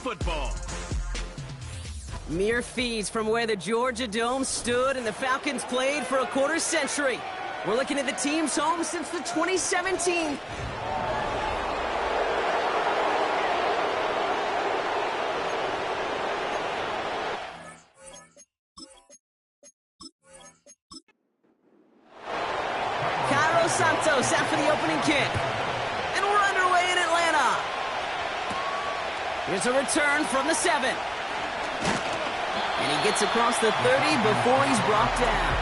football. Mere feet from where the Georgia Dome stood and the Falcons played for a quarter century. We're looking at the team's home since the 2017. Santos out for the opening kick. And we're underway in Atlanta. Here's a return from the 7. And he gets across the 30 before he's brought down.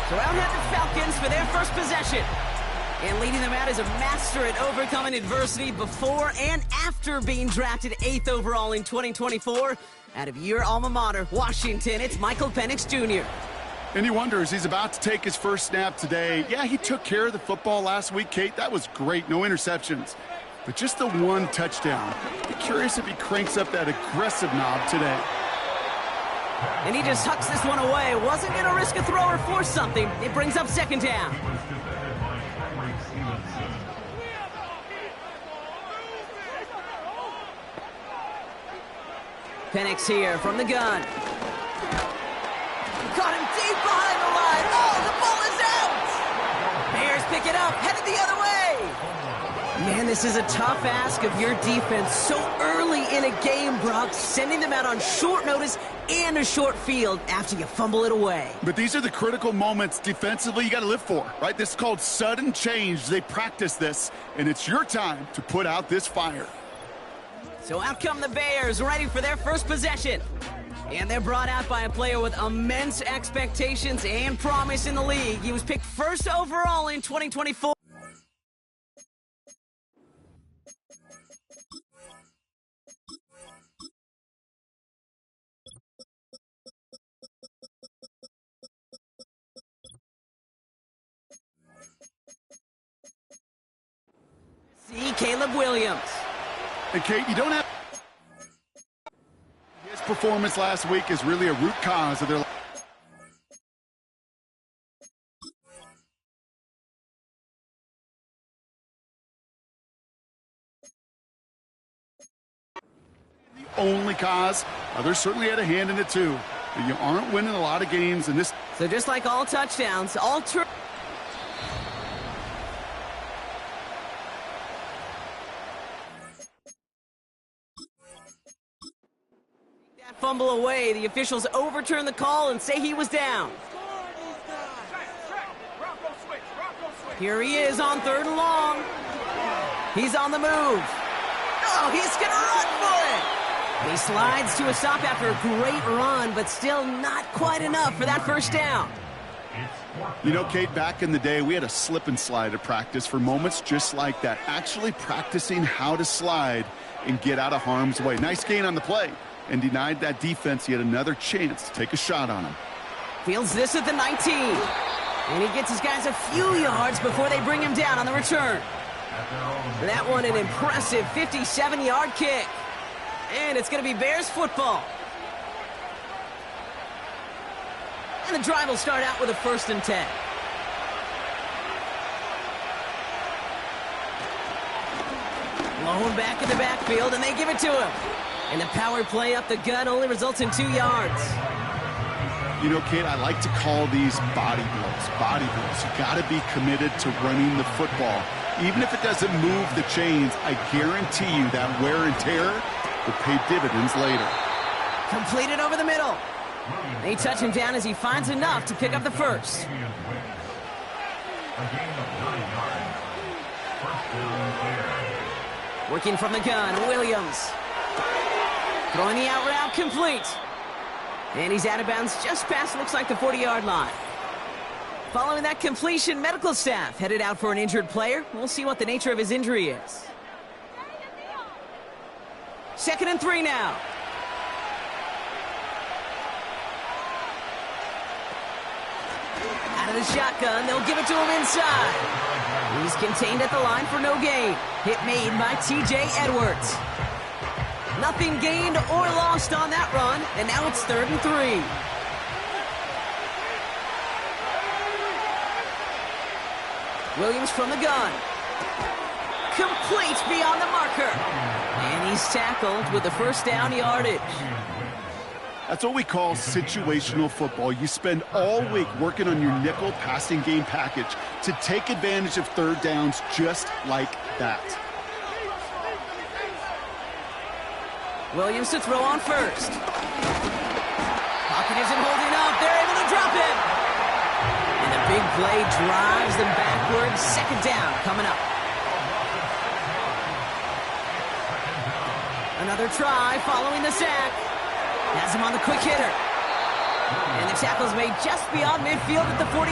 So out head the Falcons for their first possession. And leading them out is a master at overcoming adversity before and after being drafted 8th overall in 2024. Out of your alma mater, Washington, it's Michael Penix Jr. And he wonders, he's about to take his first snap today. Yeah, he took care of the football last week, Kate. That was great. No interceptions. But just the one touchdown. Be curious if he cranks up that aggressive knob today. And he just hucks this one away. Wasn't going to risk a throw or force something. It brings up second down. Penix here from the gun. Got him deep behind the line. Oh, the ball is out! Bears pick it up, headed the other way. Man, this is a tough ask of your defense so early in a game, Brock, sending them out on short notice and a short field after you fumble it away. But these are the critical moments defensively you got to live for, right? This is called sudden change. They practice this, and it's your time to put out this fire. So out come the Bears, ready for their first possession. And they're brought out by a player with immense expectations and promise in the league. He was picked first overall in 2024. See Caleb Williams. And Kate, you don't have... His performance last week is really a root cause of their... The only cause, others certainly had a hand in it too. But you aren't winning a lot of games in this... So just like all touchdowns, all fumble away, the officials overturn the call and say he was down. Here he is on 3rd and long. He's on the move. Oh, he's going to run for it. He slides to a stop after a great run, but still not quite enough for that first down. You know, Kate, back in the day, we had a slip and slide at practice for moments just like that. Actually practicing how to slide and get out of harm's way. Nice gain on the play. And denied that defense yet another chance to take a shot on him. Fields this at the 19. And he gets his guys a few yards before they bring him down on the return. That one an impressive 57-yard kick. And it's going to be Bears football. And the drive will start out with a 1st and 10. Blown back in the backfield, and they give it to him. And the power play up the gut only results in 2 yards. You know, Kate, I like to call these body blows. Body blows. You got to be committed to running the football. Even if it doesn't move the chains, I guarantee you that wear and tear will pay dividends later. Completed over the middle. They touch him down as he finds enough to pick up the first. Working from the gun, Williams. Throwing the out route complete. And he's out of bounds just past, looks like, the 40-yard line. Following that completion, medical staff headed out for an injured player. We'll see what the nature of his injury is. 2nd and 3 now. Out of the shotgun, they'll give it to him inside. He's contained at the line for no gain. Hit made by T.J. Edwards. Nothing gained or lost on that run, and now it's 3rd and 3. Williams from the gun. complete beyond the marker. And he's tackled with the first down yardage. That's what we call situational football. You spend all week working on your nickel passing game package to take advantage of third downs just like that. Williams to throw on first. Pocket isn't holding up. They're able to drop it. And the big play drives them backwards. Second down coming up. Another try following the sack. Has him on the quick hitter. And the tackle's made just beyond midfield at the 48.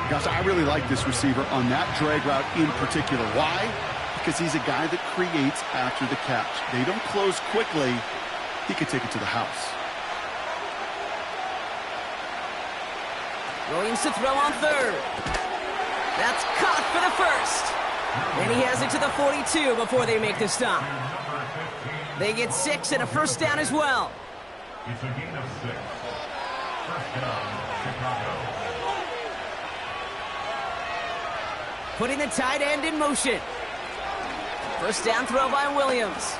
Gosh, I really like this receiver on that drag route in particular. Why? Because he's a guy that creates after the catch. They don't close quickly. He could take it to the house. Williams to throw on third. That's caught for the first. And he has it to the 42 before they make the stop. They get 6 and a first down as well. It's a gain of 6. First down, Chicago. Putting the tight end in motion. First down throw by Williams.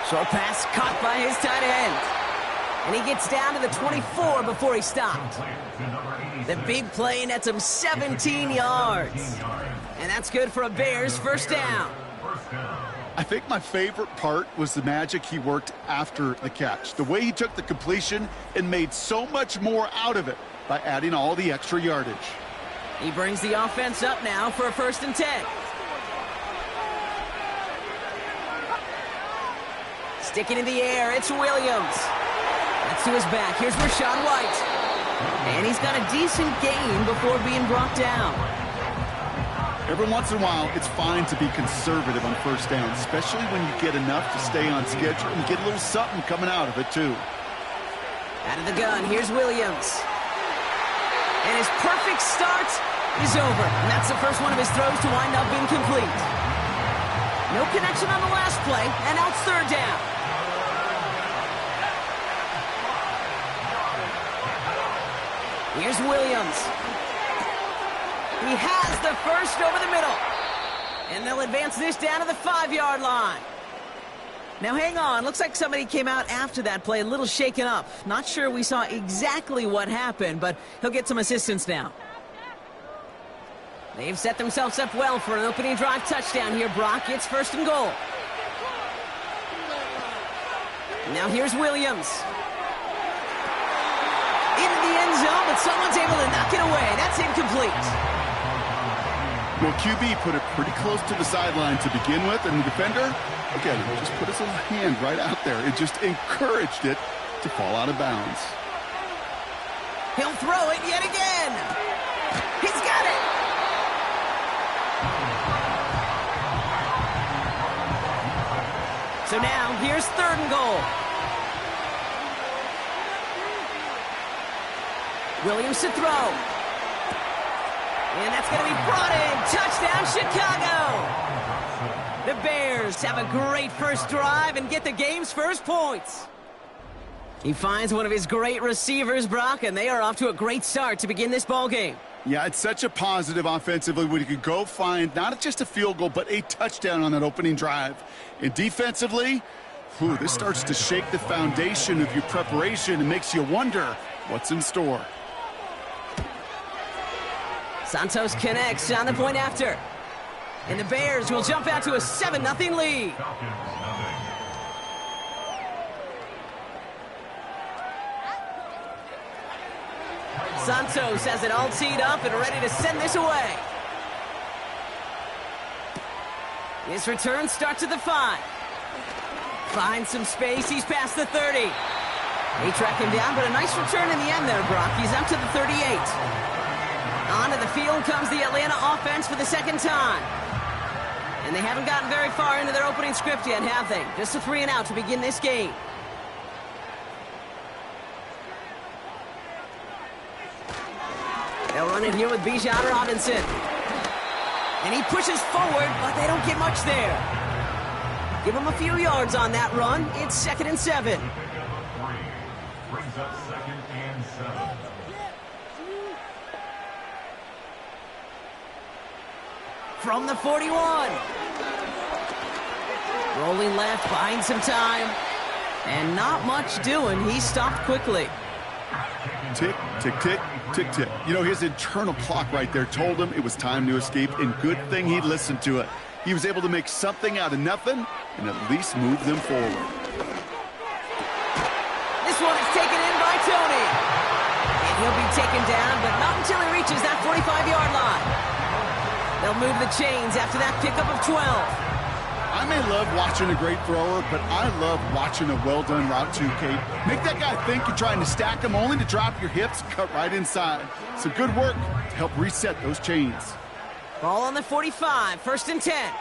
Short pass caught by his tight end. And he gets down to the 24 before he stopped. The big play nets him 17 yards. And that's good for a Bears first down. I think my favorite part was the magic he worked after the catch. The way he took the completion and made so much more out of it by adding all the extra yardage. He brings the offense up now for a 1st and 10. Sticking in the air, it's Williams. That's to his back. Here's Rachaad White. And he's got a decent gain before being brought down. Every once in a while, it's fine to be conservative on first down, especially when you get enough to stay on schedule and get a little something coming out of it, too. Out of the gun, here's Williams. And his perfect start is over. And that's the first one of his throws to wind up incomplete. No connection on the last play, and now it's third down. Here's Williams. He has the first over the middle. And they'll advance this down to the 5-yard line. Now hang on, looks like somebody came out after that play a little shaken up. Not sure we saw exactly what happened, but he'll get some assistance now. They've set themselves up well for an opening drive touchdown here, Brock. It's 1st and goal. Now here's Williams. Into the end zone, but someone's able to knock it away. That's incomplete. Well, QB put it pretty close to the sideline to begin with, and the defender, look at him, just put his little hand right out there. It just encouraged it to fall out of bounds. He'll throw it yet again. He's got it. So now, here's 3rd and goal. Williams to throw. And that's going to be brought in. Touchdown, Chicago. The Bears have a great first drive and get the game's first points. He finds one of his great receivers, Brock, and they are off to a great start to begin this ball game. Yeah, it's such a positive offensively when you could go find not just a field goal, but a touchdown on that opening drive. And defensively, this starts to shake the foundation of your preparation and makes you wonder what's in store. Santos connects on the point after. And the Bears will jump out to a 7-0 lead. Santos has it all teed up and ready to send this away. His return starts at the 5. Finds some space. He's past the 30. They track him down, but a nice return in the end there, Brock. He's up to the 38. Onto the field comes the Atlanta offense for the second time. And they haven't gotten very far into their opening script yet, have they? Just a 3 and out to begin this game. They'll run it here with Bijan Robinson. And he pushes forward, but they don't get much there. Give him a few yards on that run. It's 2nd and 7. Brings up 2nd and 7. 7. 2 from the 41. Rolling left, buying some time. And not much doing. He stopped quickly. Tick, tick, tick, tick, tick. You know, his internal clock right there told him it was time to escape, and good thing he listened to it. He was able to make something out of nothing and at least move them forward. This one is taken in by Tony. And he'll be taken down, but not until he reaches that 45-yard line. They'll move the chains after that pickup of 12. I may love watching a great thrower, but I love watching a well-done route too, Kate. Make that guy think you're trying to stack him only to drop your hips, cut right inside. Some good work to help reset those chains. Ball on the 45, 1st and 10.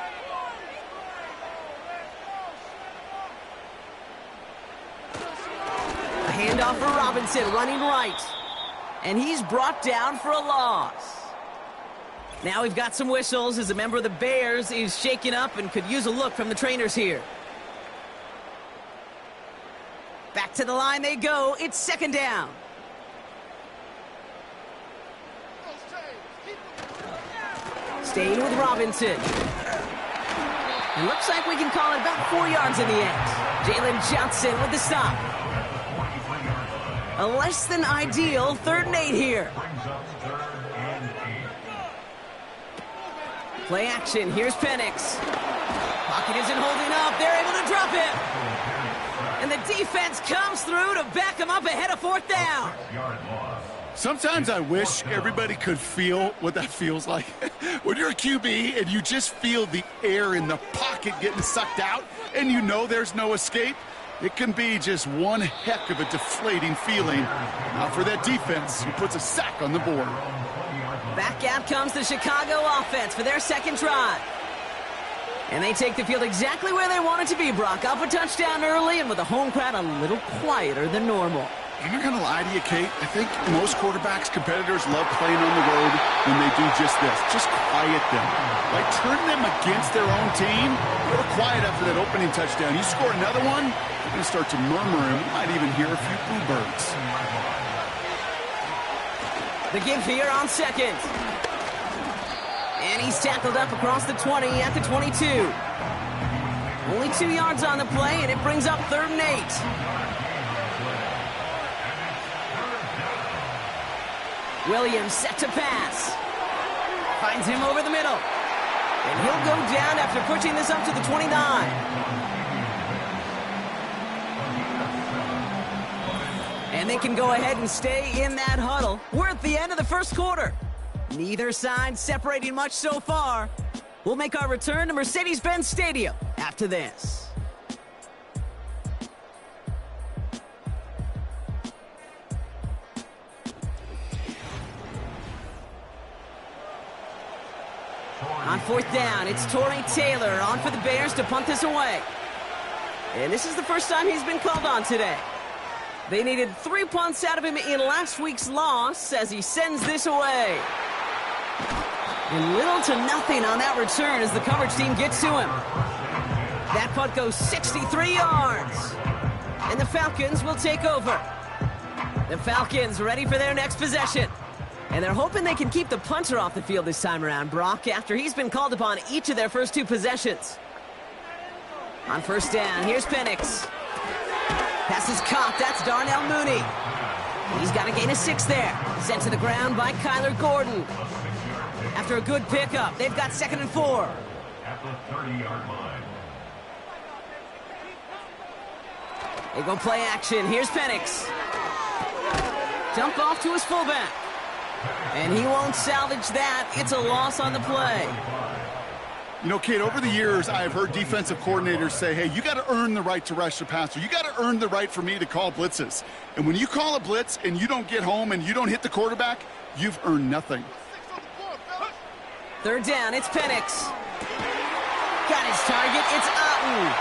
A handoff for Robinson, running right. And he's brought down for a loss. Now we've got some whistles as a member of the Bears is shaken up and could use a look from the trainers here. Back to the line they go. It's 2nd down. Staying with Robinson. It looks like we can call it about 4 yards in the end. Jalen Johnson with the stop. A less than ideal 3rd and 8 here. Play action. Here's Penix. Pocket isn't holding up. They're able to drop it. And the defense comes through to back him up ahead of 4th down. Sometimes I wish everybody could feel what that feels like. When you're a QB and you just feel the air in the pocket getting sucked out and you know there's no escape, it can be just one heck of a deflating feeling. Now for that defense who puts a sack on the board. Back out comes the Chicago offense for their 2nd drive. And they take the field exactly where they want it to be, Brock. Up a touchdown early and with the home crowd a little quieter than normal. I'm not going to lie to you, Kate. I think most quarterbacks, competitors love playing on the road when they do just this. Just quiet them. Like turn them against their own team. They were quiet after that opening touchdown. You score another one, they're going to start to murmur and we might even hear a few bluebirds. The give here on 2nd. And he's tackled up across the 20 at the 22. Only 2 yards on the play, and it brings up 3rd and 8. Williams set to pass. Finds him over the middle. And he'll go down after pushing this up to the 29. And they can go ahead and stay in that huddle. We're at the end of the 1st quarter. Neither side separating much so far. We'll make our return to Mercedes-Benz Stadium after this. On 4th down, it's Torrey Taylor on for the Bears to punt this away. And this is the first time he's been called on today. They needed 3 punts out of him in last week's loss as he sends this away. And little to nothing on that return as the coverage team gets to him. That punt goes 63 yards. And the Falcons will take over. The Falcons ready for their next possession. And they're hoping they can keep the punter off the field this time around, Brock, after he's been called upon each of their first 2 possessions. On 1st down, here's Penix. Pass is caught. That's Darnell Mooney. He's got a gain of 6 there. Sent to the ground by Kyler Gordon. After a good pickup, they've got 2nd and 4. At the 30-yard line. They go play action. Here's Penix. Dump off to his fullback. And he won't salvage that. It's a loss on the play. You know, Kate, over the years, I've heard defensive coordinators say, hey, you got to earn the right to rush the passer. You got to earn the right for me to call blitzes. And when you call a blitz and you don't get home and you don't hit the quarterback, you've earned nothing. 3rd down, it's Penix. Got his target, it's Otten.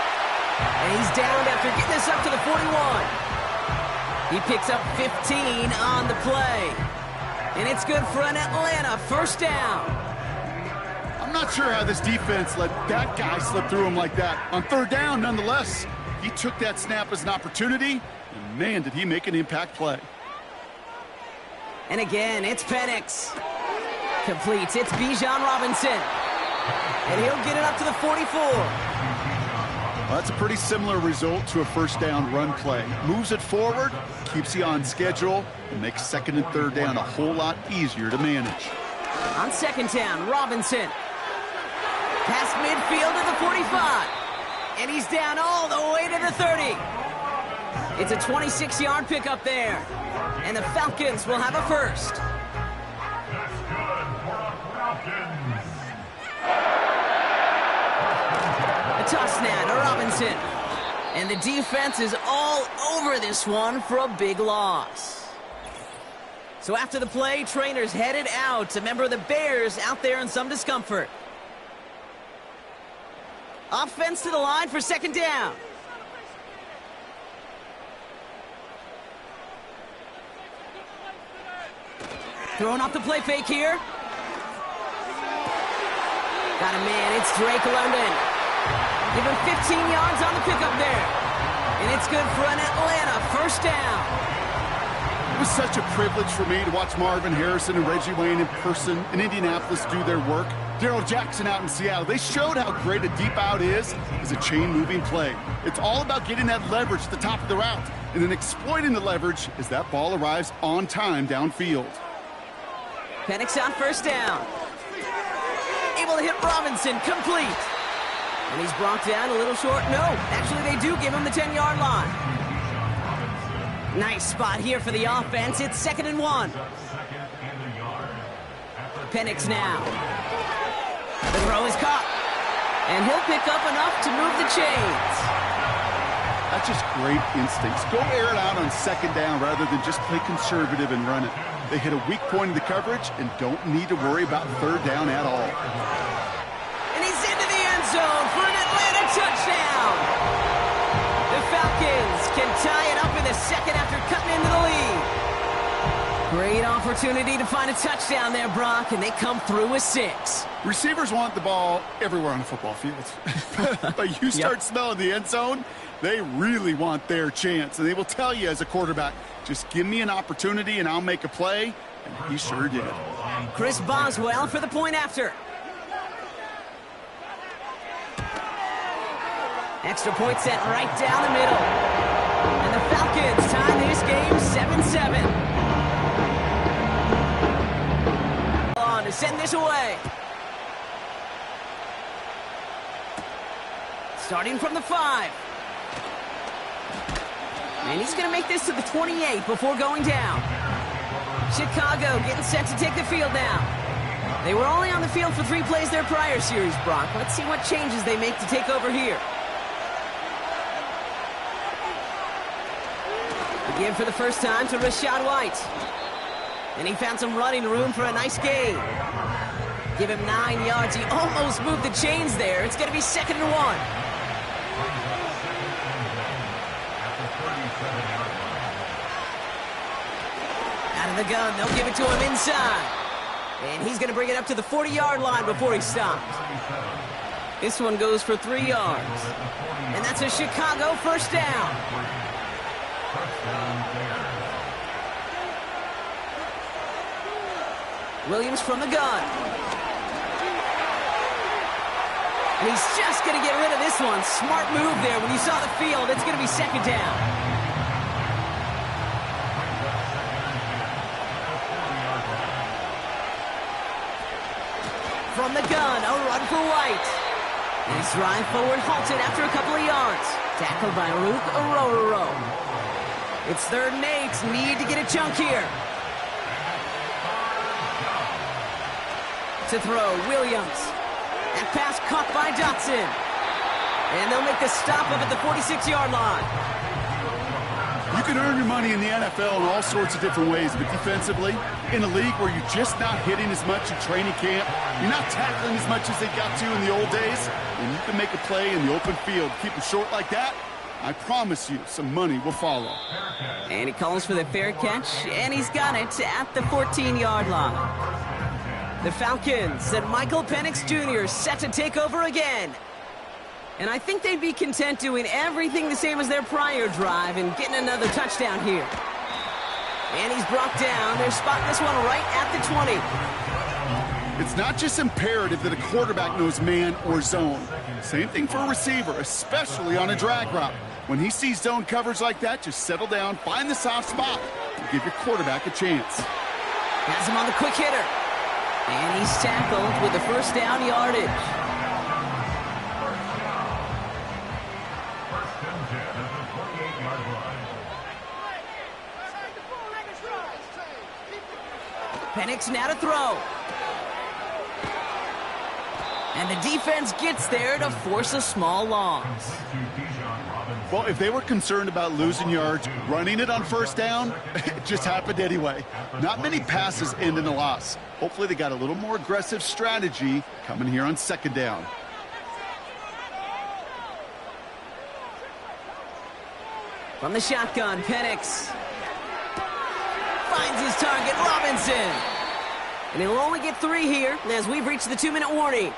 And he's down after getting this up to the 41. He picks up 15 on the play. And it's good for an Atlanta 1st down. I'm not sure how this defense let that guy slip through him like that. On 3rd down, nonetheless, he took that snap as an opportunity, and man, did he make an impact play. And again, it's Penix. Completes, it's Bijan Robinson. And he'll get it up to the 44. Well, that's a pretty similar result to a first down run play. Moves it forward, keeps you on schedule, and makes second and third down a whole lot easier to manage. On second down, Robinson. Past midfield to the 45. And he's down all the way to the 30. It's a 26-yard pickup there. And the Falcons will have a first. That's good for the Falcons. A toss now to Robinson. And the defense is all over this one for a big loss. So after the play, trainers headed out. A member of the Bears out there in some discomfort. Offense to the line for second down. Throwing off the play fake here. Got a man, it's Drake London. Give him 15 yards on the pickup there. And it's good for an Atlanta first down. It was such a privilege for me to watch Marvin Harrison and Reggie Wayne in person in Indianapolis do their work. Darrell Jackson out in Seattle. They showed how great a deep out is as a chain-moving play. It's all about getting that leverage at the top of the route and then exploiting the leverage as that ball arrives on time downfield. Penix on first down. Able to hit Robinson, complete. And he's brought down a little short. No, actually they do give him the 10-yard line. Nice spot here for the offense. It's second and 1. Penix now. The throw is caught. And he'll pick up enough to move the chains. That's just great instincts. Go air it out on second down rather than just play conservative and run it. They hit a weak point in the coverage and don't need to worry about third down at all. And he's into the end zone for an Atlanta touchdown. The Falcons can tie it up in the second after cutting into the lead. Great opportunity to find a touchdown there, Brock, and they come through with 6. Receivers want the ball everywhere on the football field. But you start smelling the end zone, they really want their chance. And they will tell you as a quarterback, just give me an opportunity and I'll make a play. And he sure did. Chris Boswell for the point after. Extra point set right down the middle. And the Falcons tie this game 7-7. On to send this away. Starting from the 5. And he's going to make this to the 28 before going down. Chicago getting set to take the field now. They were only on the field for 3 plays their prior series, Brock. Let's see what changes they make to take over here. Again for the first time to Rachaad White. And he found some running room for a nice gain. Give him 9 yards. He almost moved the chains there. It's going to be second and 1. Out of the gun, they'll give it to him inside. And he's going to bring it up to the 40-yard line before he stopped. This one goes for 3 yards. And that's a Chicago first down. Williams from the gun. And he's just going to get rid of this one. Smart move there. When you saw the field, it's going to be second down. From the gun, a run for White. And his drive forward halted after a couple of yards. Tackled by Rook Orororo. It's 3rd and 8. Need to get a chunk here. To throw, Williams. That pass caught by Dotson. And they'll make the stop up at the 46-yard line. You can earn your money in the NFL in all sorts of different ways, but defensively, in a league where you're just not hitting as much in training camp, you're not tackling as much as they got to in the old days, and you can make a play in the open field. Keep them short like that, I promise you some money will follow. And he calls for the fair catch, and he's got it at the 14-yard line. The Falcons and Michael Penix Jr. set to take over again. And I think they'd be content doing everything the same as their prior drive and getting another touchdown here. And he's brought down. They're spotting this one right at the 20. It's not just imperative that a quarterback knows man or zone. Same thing for a receiver, especially on a drag route. When he sees zone coverage like that, just settle down, find the soft spot, and give your quarterback a chance. Has him on the quick hitter. And he's tackled with the first down yardage. First and 10 at the 48-yard line. Penix now to throw. And the defense gets there to force a small loss. Well, if they were concerned about losing yards, running it on first down, it just happened anyway. Not many passes end in a loss. Hopefully they got a little more aggressive strategy coming here on second down. From the shotgun, Penix finds his target, Robinson. And he'll only get 3 here as we've reached the 2-minute warning.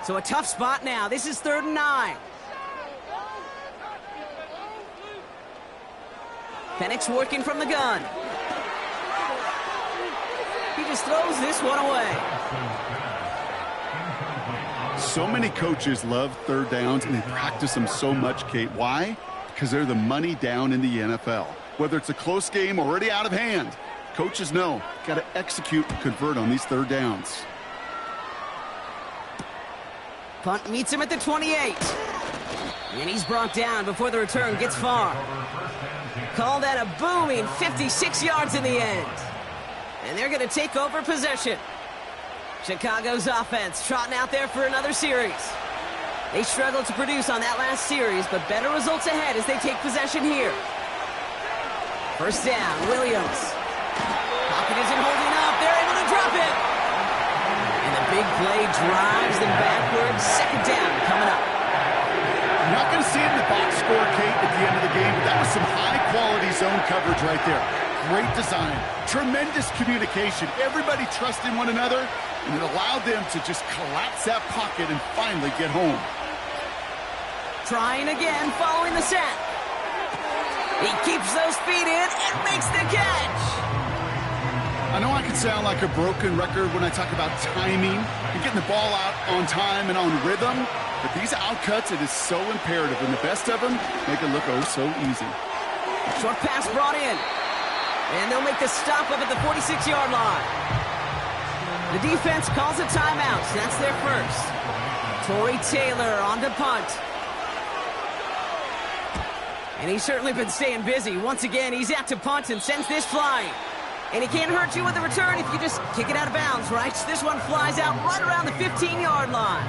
So a tough spot now. This is 3rd and 9. Penix working from the gun. He just throws this one away. So many coaches love third downs, and they practice them so much, Kate. Why? Because they're the money down in the NFL. Whether it's a close game already out of hand, coaches know, got to execute and convert on these third downs. Punt meets him at the 28. And he's brought down before the return gets far. Call that a booming 56 yards in the end. And they're going to take over possession. Chicago's offense trotting out there for another series. They struggled to produce on that last series, but better results ahead as they take possession here. First down, Williams. Pocket isn't holding up. They're able to drop it. And the big play drives them backwards. Second down coming up. You're not going to see it in the box score, Kate, at the end of the game, but that was some high-quality zone coverage right there. Great design. Tremendous communication. Everybody trusting one another, and it allowed them to just collapse that pocket and finally get home. Trying again, following the set. He keeps those feet in and makes the catch. I know I can sound like a broken record when I talk about timing and getting the ball out on time and on rhythm, but these outcuts, it is so imperative, and the best of them make it look oh so easy. Short pass brought in, and they'll make the stop up at the 46-yard line. The defense calls a timeout, so that's their first. Torrey Taylor on to punt. And he's certainly been staying busy. Once again, he's out to punt and sends this flying. And he can't hurt you with the return if you just kick it out of bounds, right? This one flies out right around the 15-yard line.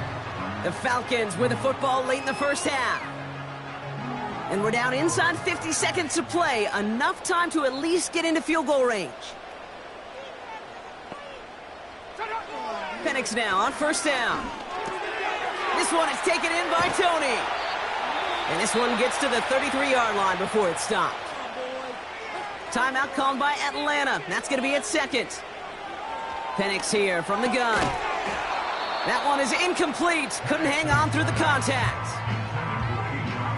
The Falcons with the football late in the first half. And we're down inside 50 seconds to play. Enough time to at least get into field goal range. Penix now on first down. This one is taken in by Tony. And this one gets to the 33-yard line before it's stopped. Timeout called by Atlanta. That's going to be at second. Penix here from the gun. That one is incomplete. Couldn't hang on through the contact.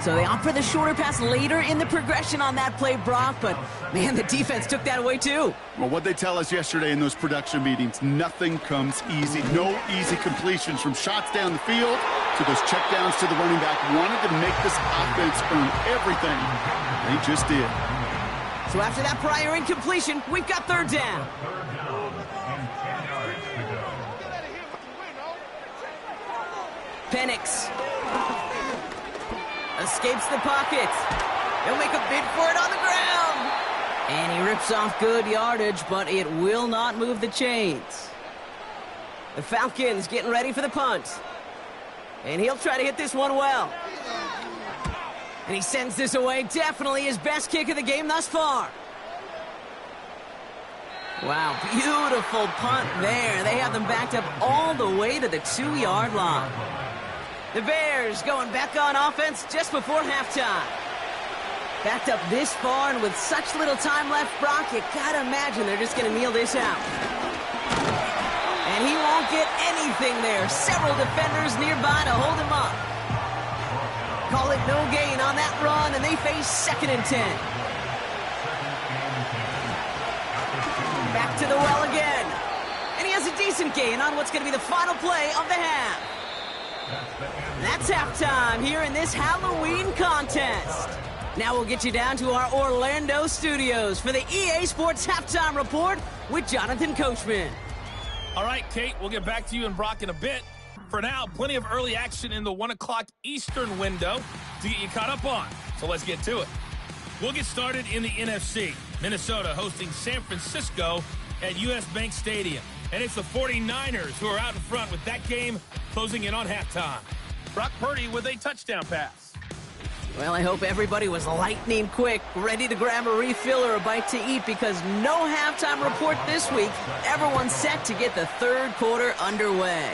So they opt for the shorter pass later in the progression on that play, Brock. But, man, the defense took that away, too. Well, what they tell us yesterday in those production meetings, nothing comes easy. No easy completions from shots down the field to those checkdowns to the running back. Wanted to make this offense earn everything. They just did. So after that prior incompletion, we've got third down. Third down and 10 yards to go. Penix escapes the pocket. He'll make a bid for it on the ground. And he rips off good yardage, but it will not move the chains. The Falcons getting ready for the punt. And he'll try to hit this one well. And he sends this away. Definitely his best kick of the game thus far. Wow, beautiful punt there. They have them backed up all the way to the 2-yard line. The Bears going back on offense just before halftime. Backed up this far and with such little time left, Brock, you gotta imagine they're just gonna kneel this out. And he won't get anything there. Several defenders nearby to hold him up. Call it no gain on that run, and they face 2nd and 10. Back to the well again. And he has a decent gain on what's going to be the final play of the half. That's halftime here in this Halloween contest. Now we'll get you down to our Orlando studios for the EA Sports Halftime Report with Jonathan Coachman. All right, Kate, we'll get back to you and Brock in a bit. For now, plenty of early action in the 1 o'clock Eastern window to get you caught up on. So let's get to it. We'll get started in the NFC. Minnesota hosting San Francisco at US Bank Stadium. And it's the 49ers who are out in front with that game closing in on halftime. Brock Purdy with a touchdown pass. Well, I hope everybody was lightning quick, ready to grab a refill or a bite to eat, because no halftime report this week. Everyone's set to get the 3rd quarter underway.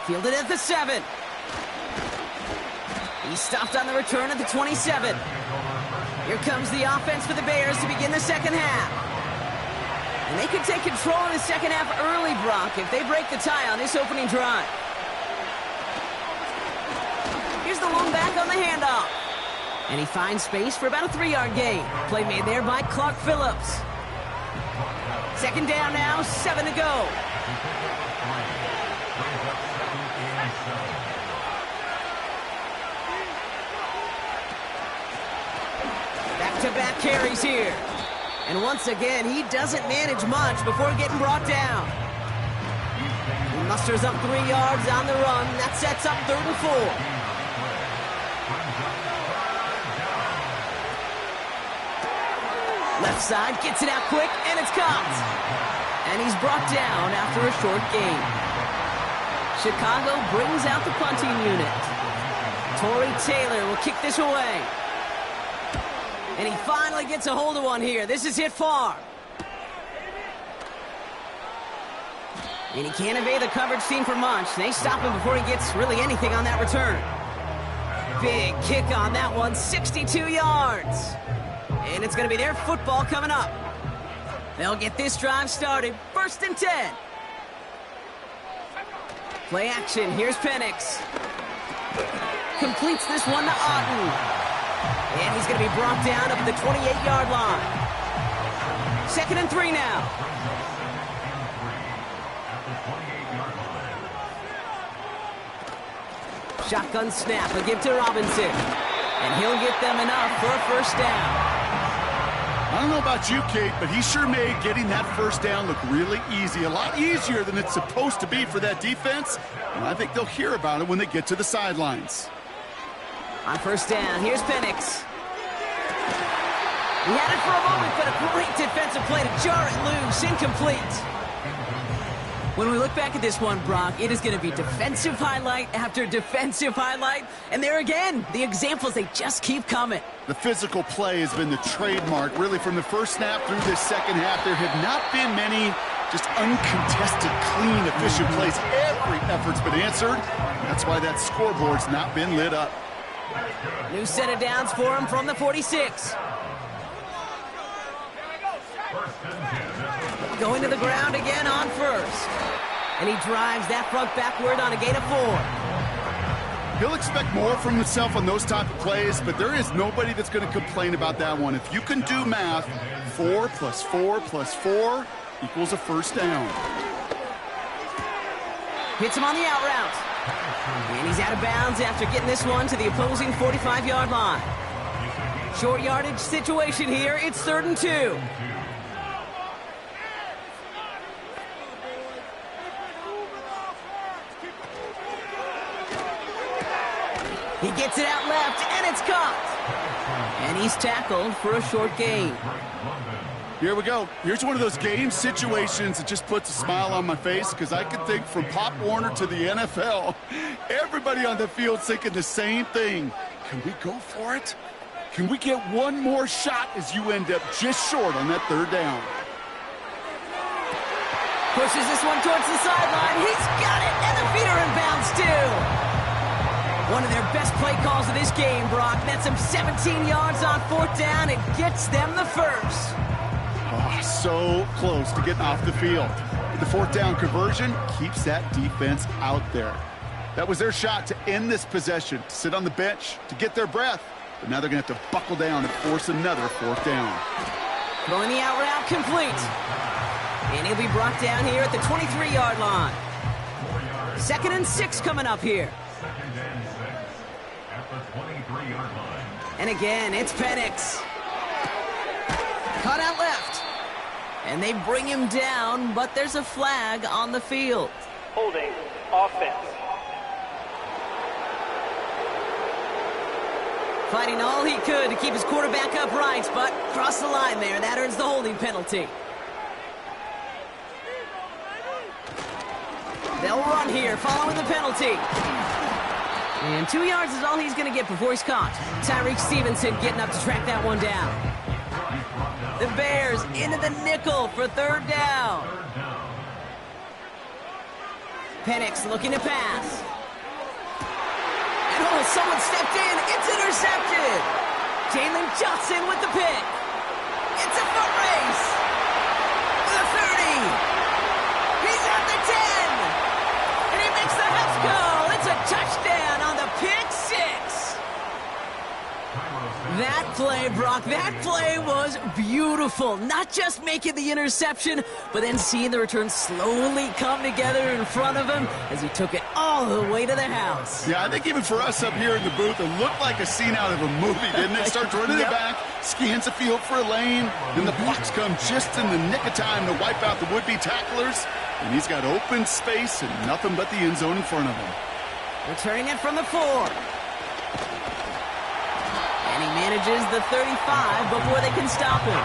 Fielded at the 7. He's stopped on the return at the 27. Here comes the offense for the Bears to begin the 2nd half. And they could take control in the 2nd half early, Brock, if they break the tie on this opening drive. Here's the long back on the handoff. And he finds space for about a 3-yard gain. Play made there by Clark Phillips. 2nd down now, 7 to go. Back-to-back carries here. And once again, he doesn't manage much before getting brought down. He musters up 3 yards on the run. That sets up 3rd and 4. Left side, gets it out quick, and it's caught. And he's brought down after a short gain. Chicago brings out the punting unit. Torrey Taylor will kick this away. And he finally gets a hold of one here. This is hit far. And he can't evade the coverage team for much. They stop him before he gets really anything on that return. Big kick on that one, 62 yards. And it's going to be their football coming up. They'll get this drive started. 1st and 10. Play action. Here's Penix. Completes this one to Otten. And he's going to be brought down up at the 28-yard line. 2nd and 3 now. Shotgun snap. He'll give to Robinson. And he'll get them enough for a 1st down. I don't know about you, Kate, but he sure made getting that 1st down look really easy. A lot easier than it's supposed to be for that defense. And I think they'll hear about it when they get to the sidelines. On 1st down, here's Penix. He had it for a moment, but a great defensive play to jar it loose. Incomplete. When we look back at this one, Brock, it is going to be defensive highlight after defensive highlight. And there again, the examples, they just keep coming. The physical play has been the trademark, really, from the 1st snap through this 2nd half. There have not been many just uncontested, clean, efficient plays. Every effort's been answered. That's why that scoreboard's not been lit up. New set of downs for him from the 46. Going to the ground again on 1st. And he drives that front backward on a gain of 4. He'll expect more from himself on those type of plays, but there is nobody that's going to complain about that one. If you can do math, 4 plus 4 plus 4 equals a 1st down. Hits him on the out route. And he's out of bounds after getting this one to the opposing 45-yard line. Short yardage situation here. It's 3rd and 2. He gets it out left, and it's caught. And he's tackled for a short gain. Here we go. Here's one of those game situations that just puts a smile on my face because I can think from Pop Warner to the NFL, everybody on the field thinking the same thing. Can we go for it? Can we get one more shot as you end up just short on that third down? Pushes this one towards the sideline. He's got it, and the feet are in bounds too. One of their best play calls of this game, Brock. That's him 17 yards on fourth down and gets them the first. Oh, so close to getting off the field. The fourth down conversion keeps that defense out there. That was their shot to end this possession, to sit on the bench, to get their breath. But now they're going to have to buckle down and force another fourth down. Throwing the out route complete. And he'll be brought down here at the 23-yard line. 2nd and 6 coming up here. 2nd and 6 at the 23-yard line. And again, it's Penix. Cut out left. And they bring him down, but there's a flag on the field. Holding offense. Fighting all he could to keep his quarterback upright, but crossed the line there. That earns the holding penalty. They'll run here, following the penalty. And 2 yards is all he's going to get before he's caught. Tyreek Stevenson getting up to track that one down. The Bears into the nickel for third down. Penix looking to pass. And oh, someone stepped in. It's intercepted. Jalen Johnson with the pick. It's a foot race. The 30. He's at the 10. And he makes the house call. It's a touchdown on the pick six. That play, Brock, that play was beautiful. Not just making the interception, but then seeing the return slowly come together in front of him as he took it all the way to the house. Yeah, I think even for us up here in the booth, it looked like a scene out of a movie, didn't it? Starts running it back, scans the field for a lane, then the blocks come just in the nick of time to wipe out the would-be tacklers, and he's got open space and nothing but the end zone in front of him. Returning it from the 4. And he manages the 35 before they can stop him.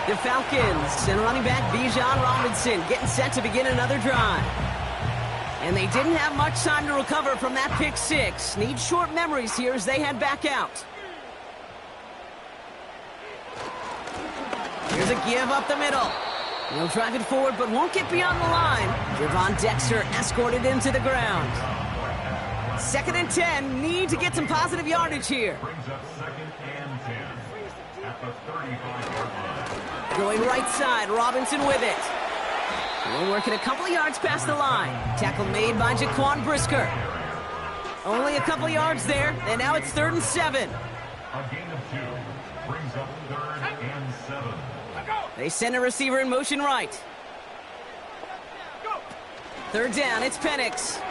The Falcons and running back Bijan Robinson getting set to begin another drive. And they didn't have much time to recover from that pick six. Need short memories here as they head back out. Here's a give up the middle. He'll drive it forward but won't get beyond the line. Javon Dexter escorted him to the ground. 2nd and 10, need to get some positive yardage here. Brings up 2nd and 10 at the 35-yard line. Going right side, Robinson with it. We're working a couple of yards past the line. Tackle made by Jaquan Brisker. Only a couple of yards there, and now it's 3rd and 7. A gain of 2 brings up 3rd and 7. They send a receiver in motion right. 3rd down, it's Penix.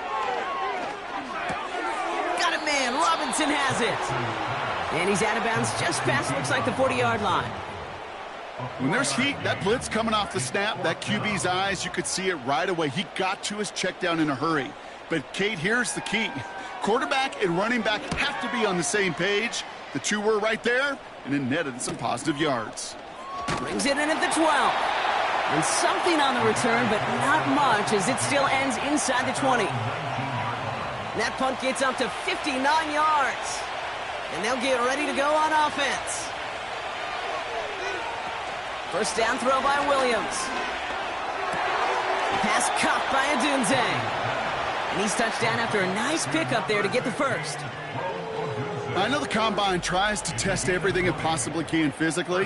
Got it, man. Robinson has it. And he's out of bounds just past, looks like, the 40-yard line. When there's heat, that blitz coming off the snap, that QB's eyes, you could see it right away. He got to his check down in a hurry. But, Kate, here's the key. Quarterback and running back have to be on the same page. The two were right there, and it netted some positive yards. Brings it in at the 12. And something on the return, but not much, as it still ends inside the 20. That punt gets up to 59 yards. And they'll get ready to go on offense. First down throw by Williams. Pass caught by Adunze. And he's touchdown after a nice pickup there to get the first. I know the Combine tries to test everything it possibly can physically,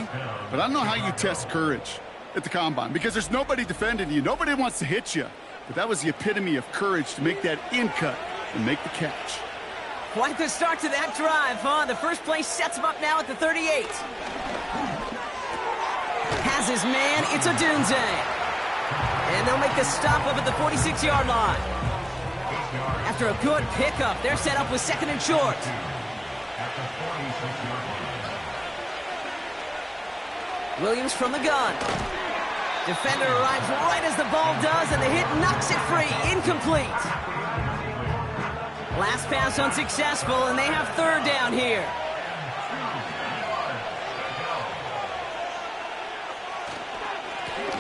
but I don't know how you test courage at the Combine because there's nobody defending you. Nobody wants to hit you. But that was the epitome of courage to make that in cut and make the catch. Quite the start to that drive, huh? The first play sets him up now at the 38. Has his man, it's Adunze. And they'll make the stop up at the 46-yard line. After a good pickup, they're set up with 2nd and short. Williams from the gun. Defender arrives right as the ball does, and the hit knocks it free. Incomplete. Last pass unsuccessful, and they have third down here.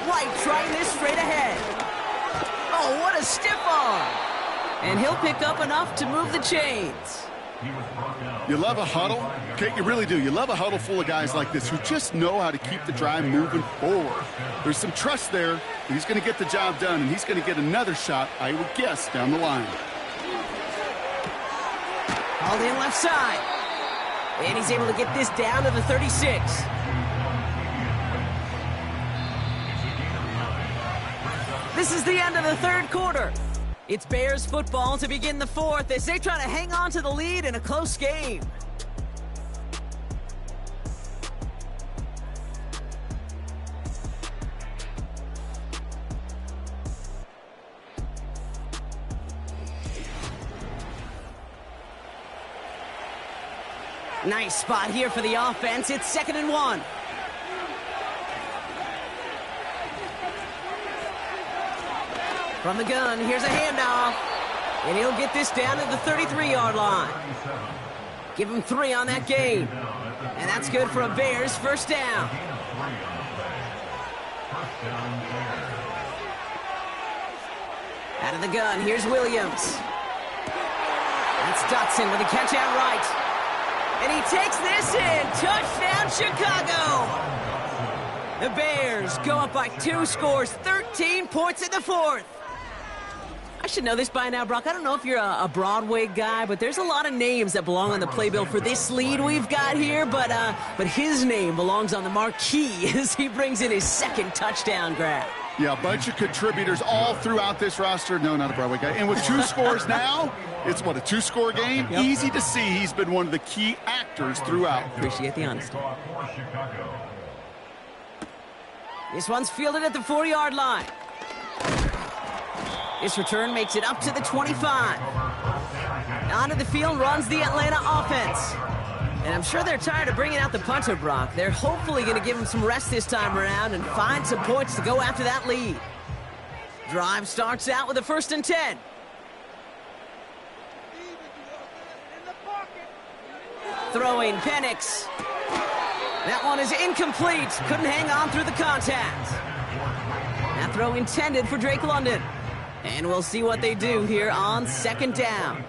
White trying this straight ahead. Oh, what a stiff arm. And he'll pick up enough to move the chains. You love a huddle? Okay, you really do. You love a huddle full of guys like this who just know how to keep the drive moving forward. There's some trust there that he's going to get the job done, and he's going to get another shot, I would guess, down the line. Hauled in left side. And he's able to get this down to the 36. This is the end of the third quarter. It's Bears football to begin the fourth as they try to hang on to the lead in a close game. Nice spot here for the offense. It's 2nd and 1. From the gun, here's a handoff. And he'll get this down to the 33-yard line. Give him 3 on that gain. And that's good for a Bears first down. Out of the gun, here's Williams. That's Dotson with a catch out right. And he takes this in. Touchdown, Chicago. The Bears go up by 2 scores, 13 points in the fourth. I should know this by now, Brock. I don't know if you're a Broadway guy, but there's a lot of names that belong on the playbill for this lead we've got here. But his name belongs on the marquee as he brings in his 2nd touchdown grab. Yeah, a bunch of contributors all throughout this roster. No, not a Broadway guy. And with 2 scores now, it's what, a 2-score game? Yep. Easy to see he's been one of the key actors throughout. Appreciate the honesty. This one's fielded at the 4-yard line. This return makes it up to the 25. Onto the field runs the Atlanta offense. And I'm sure they're tired of bringing out the punter, Brock. They're hopefully going to give him some rest this time around and find some points to go after that lead. Drive starts out with a 1st and 10. Throwing Penix. That one is incomplete. Couldn't hang on through the contact. That throw intended for Drake London. And we'll see what they do here on 2nd down.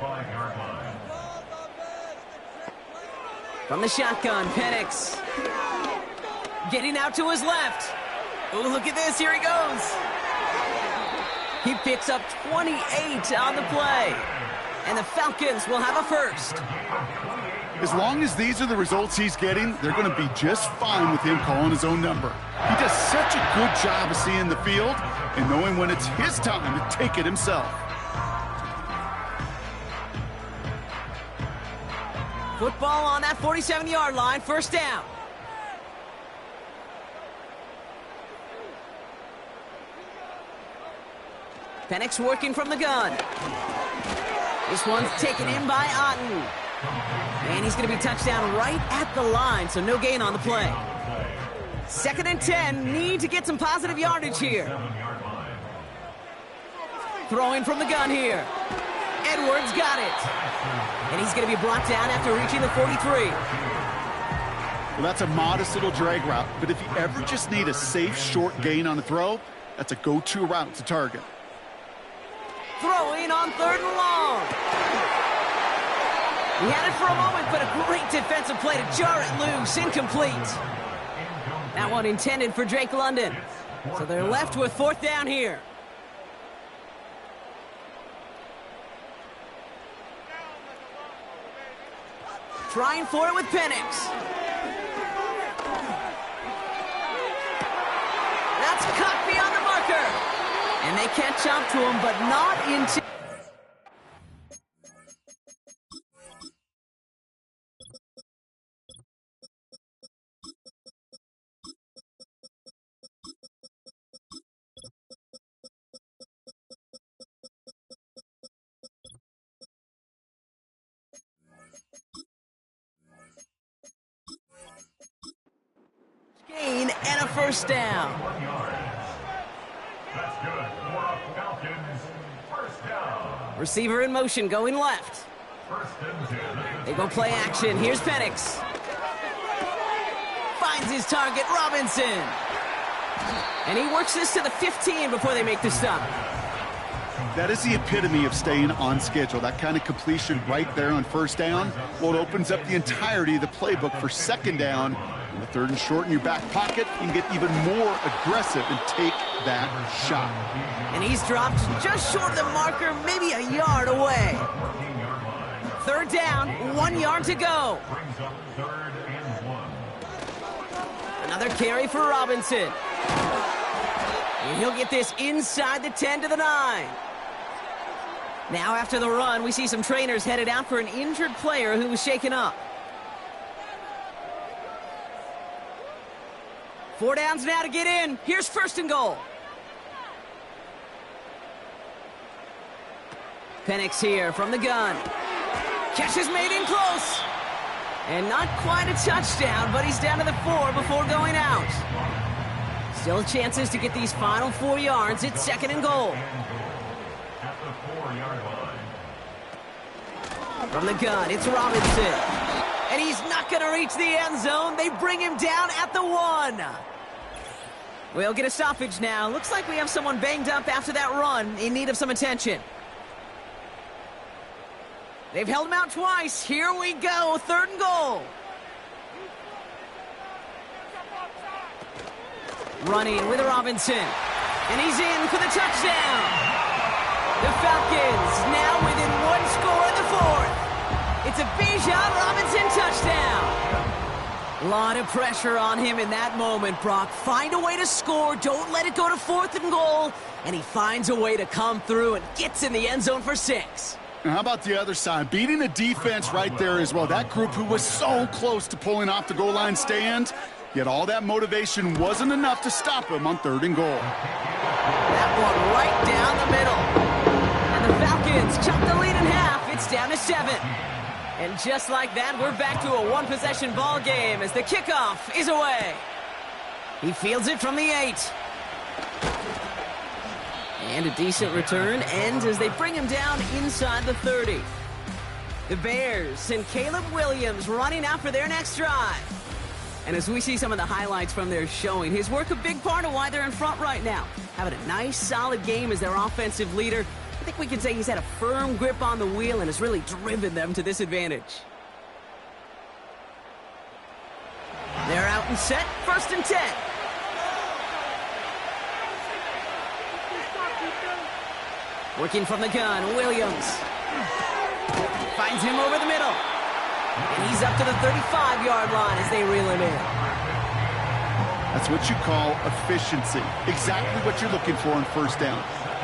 From the shotgun, Penix. Getting out to his left. Oh, look at this. Here he goes. He picks up 28 on the play. And the Falcons will have a first. As long as these are the results he's getting, they're going to be just fine with him calling his own number. He does such a good job of seeing the field and knowing when it's his time to take it himself. Football on that 47-yard line, 1st down. Penix working from the gun. This one's taken in by Otten. And he's going to be touchdown right at the line, so no gain on the play. 2nd and 10, need to get some positive yardage here. Throwing from the gun here. Edwards got it. And he's going to be brought down after reaching the 43. Well, that's a modest little drag route, but if you ever just need a safe, short gain on a throw, that's a go-to route to target. Throwing on 3rd and long. He had it for a moment, but a great defensive play to jar it loose. Incomplete. That one intended for Drake London. So they're left with 4th down here. Trying for it with Penix. That's cut beyond the marker. And they catch up to him, but not into... gain and a 1st down. That's good for a Falcons first down. Receiver in motion going left. First and 10. They go play action. Here's Penix. Finds his target, Robinson. And he works this to the 15 before they make the stop. That is the epitome of staying on schedule. That kind of completion right there on first down. Well, it opens up the entirety of the playbook for second down. In the third and short in your back pocket, you can get even more aggressive and take that shot. And he's dropped just short of the marker, maybe a yard away. Third down, 1 yard to go. Brings up 3rd and 1. Another carry for Robinson. And he'll get this inside the 10 to the 9. Now after the run, we see some trainers headed out for an injured player who was shaken up. 4 downs now to get in. Here's first and goal. Penix here from the gun. Catch is made in close. And not quite a touchdown, but he's down to the 4 before going out. Still chances to get these final 4 yards. It's second and goal. At the 4-yard line. From the gun, it's Robinson. And he's not going to reach the end zone. They bring him down at the 1. We'll get a stoppage now. Looks like we have someone banged up after that run, in need of some attention. They've held him out twice. Here we go, third and goal. Running with Robinson. And he's in for the touchdown. The Falcons now within 1 score in the 4th. It's a Bijan Robinson touchdown. A lot of pressure on him in that moment, Brock. Find a way to score. Don't let it go to 4th and goal. And he finds a way to come through and gets in the end zone for 6. Now, how about the other side? Beating the defense right there as well. That group who was so close to pulling off the goal line stand, yet all that motivation wasn't enough to stop him on 3rd and goal. That one right down the middle. And the Falcons chop the lead in half. It's down to 7. And just like that, we're back to a one-possession ball game as the kickoff is away. He fields it from the 8. And a decent return ends as they bring him down inside the 30. The Bears and Caleb Williams running out for their next drive. And as we see some of the highlights from their showing, his work a big part of why they're in front right now. Having a nice, solid game as their offensive leader. I think we can say he's had a firm grip on the wheel and has really driven them to this advantage. They're out and set, 1st and 10. Working from the gun, Williams. Finds him over the middle. And he's up to the 35-yard line as they reel him in. That's what you call efficiency. Exactly what you're looking for on first down.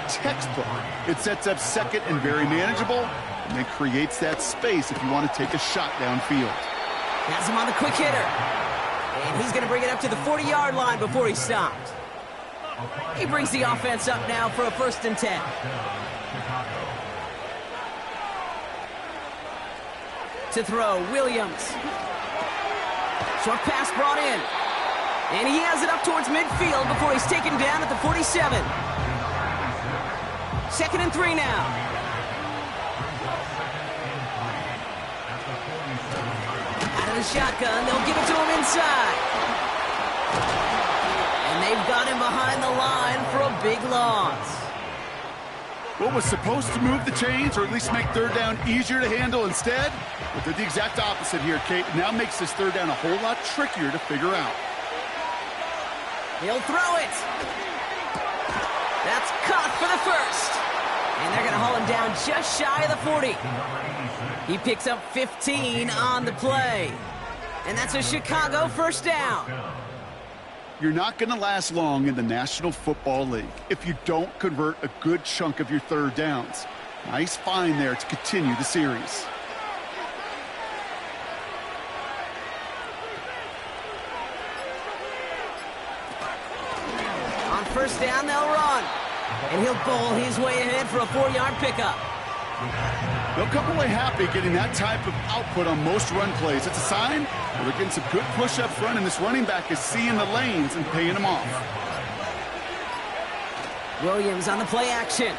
Textbook. It sets up second and very manageable, and then creates that space if you want to take a shot downfield. Has him on the quick hitter. And he's going to bring it up to the 40-yard line before he's stopped. He brings the offense up now for a 1st and 10. To throw, Williams. Short pass brought in. And he has it up towards midfield before he's taken down at the 47. 2nd and 3 now. Out of the shotgun, they'll give it to him inside. And they've got him behind the line for a big loss. What was supposed to move the chains, or at least make 3rd down easier to handle instead? But they're the exact opposite here, Kate. It now makes this 3rd down a whole lot trickier to figure out. He'll throw it. That's caught for the 1st. And they're going to haul him down just shy of the 40. He picks up 15 on the play. And that's a Chicago 1st down. You're not going to last long in the National Football League if you don't convert a good chunk of your 3rd downs. Nice find there to continue the series. On 1st down, they'll run. And he'll bowl his way ahead for a 4-yard pickup. They'll come away happy getting that type of output on most run plays. It's a sign that they're getting some good push up front, and this running back is seeing the lanes and paying them off. Williams on the play action.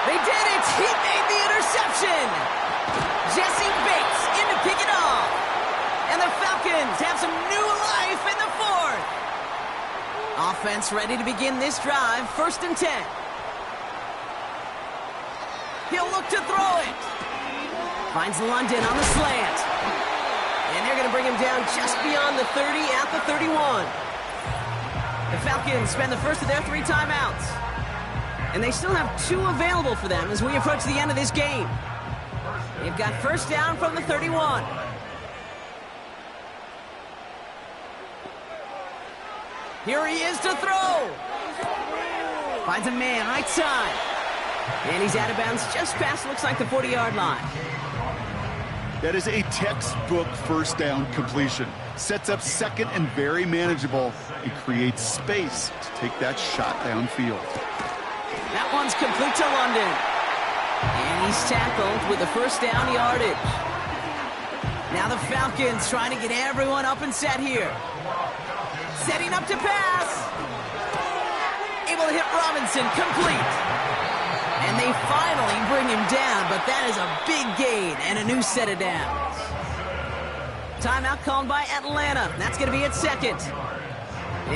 They did it! He made the interception! offense ready to begin this drive. 1st and 10. He'll look to throw it. Finds London on the slant. And they're going to bring him down just beyond the 30 at the 31. The Falcons spend the first of their 3 timeouts. And they still have 2 available for them as we approach the end of this game. They've got 1st down from the 31. Here he is to throw. Finds a man right side. And he's out of bounds just past, looks like, the 40-yard line. That is a textbook 1st down completion. Sets up 2nd and very manageable and creates space to take that shot downfield. That one's complete to London. And he's tackled with the 1st down yardage. Now the Falcons trying to get everyone up and set here. Setting up to pass. Able to hit Robinson, complete. And they finally bring him down, but that is a big gain and a new set of downs. Timeout called by Atlanta. That's going to be its 2nd.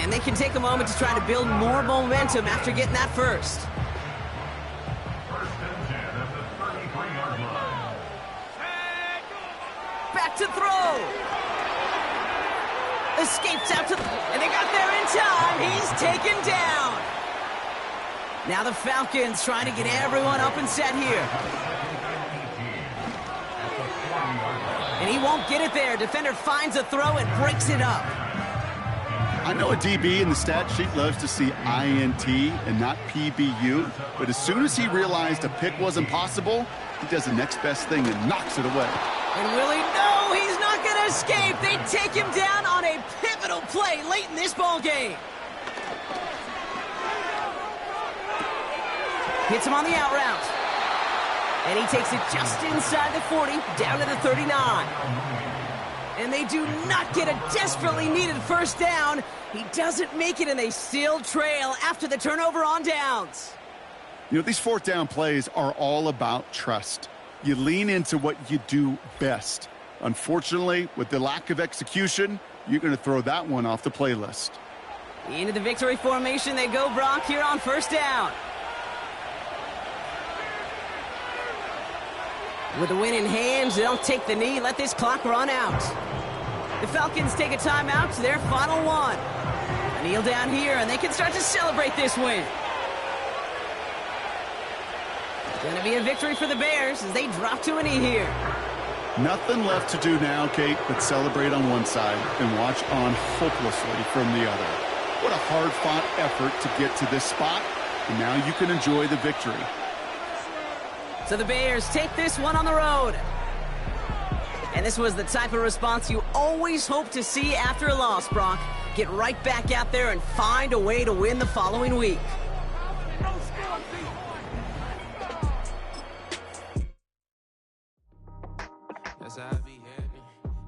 And they can take a moment to try to build more momentum after getting that 1st. Back to throw. Escapes out to, and they got there in time. He's taken down. Now the Falcons trying to get everyone up and set here. And he won't get it there. Defender finds a throw and breaks it up. I know a DB in the stat sheet loves to see INT and not PBU, but as soon as he realized a pick wasn't possible, he does the next best thing and knocks it away. And will he? No, he's not going to escape. They take him down on a pivotal play late in this ball game. Hits him on the out route. And he takes it just inside the 40, down to the 39. And they do not get a desperately needed 1st down. He doesn't make it, and they still trail after the turnover on downs. You know, these 4th down plays are all about trust. You lean into what you do best. Unfortunately, with the lack of execution, you're going to throw that one off the playlist. Into the victory formation they go, Brock, here on 1st down. With the win in hand, they'll take the knee, let this clock run out. The Falcons take a timeout to their final 1. Kneel down here, and they can start to celebrate this win. Going to be a victory for the Bears as they drop to a knee here. Nothing left to do now, Kate, but celebrate on one side and watch on hopelessly from the other. What a hard-fought effort to get to this spot, and now you can enjoy the victory. So the Bears take this one on the road. And this was the type of response you always hope to see after a loss, Brock. Get right back out there and find a way to win the following week. Yes, I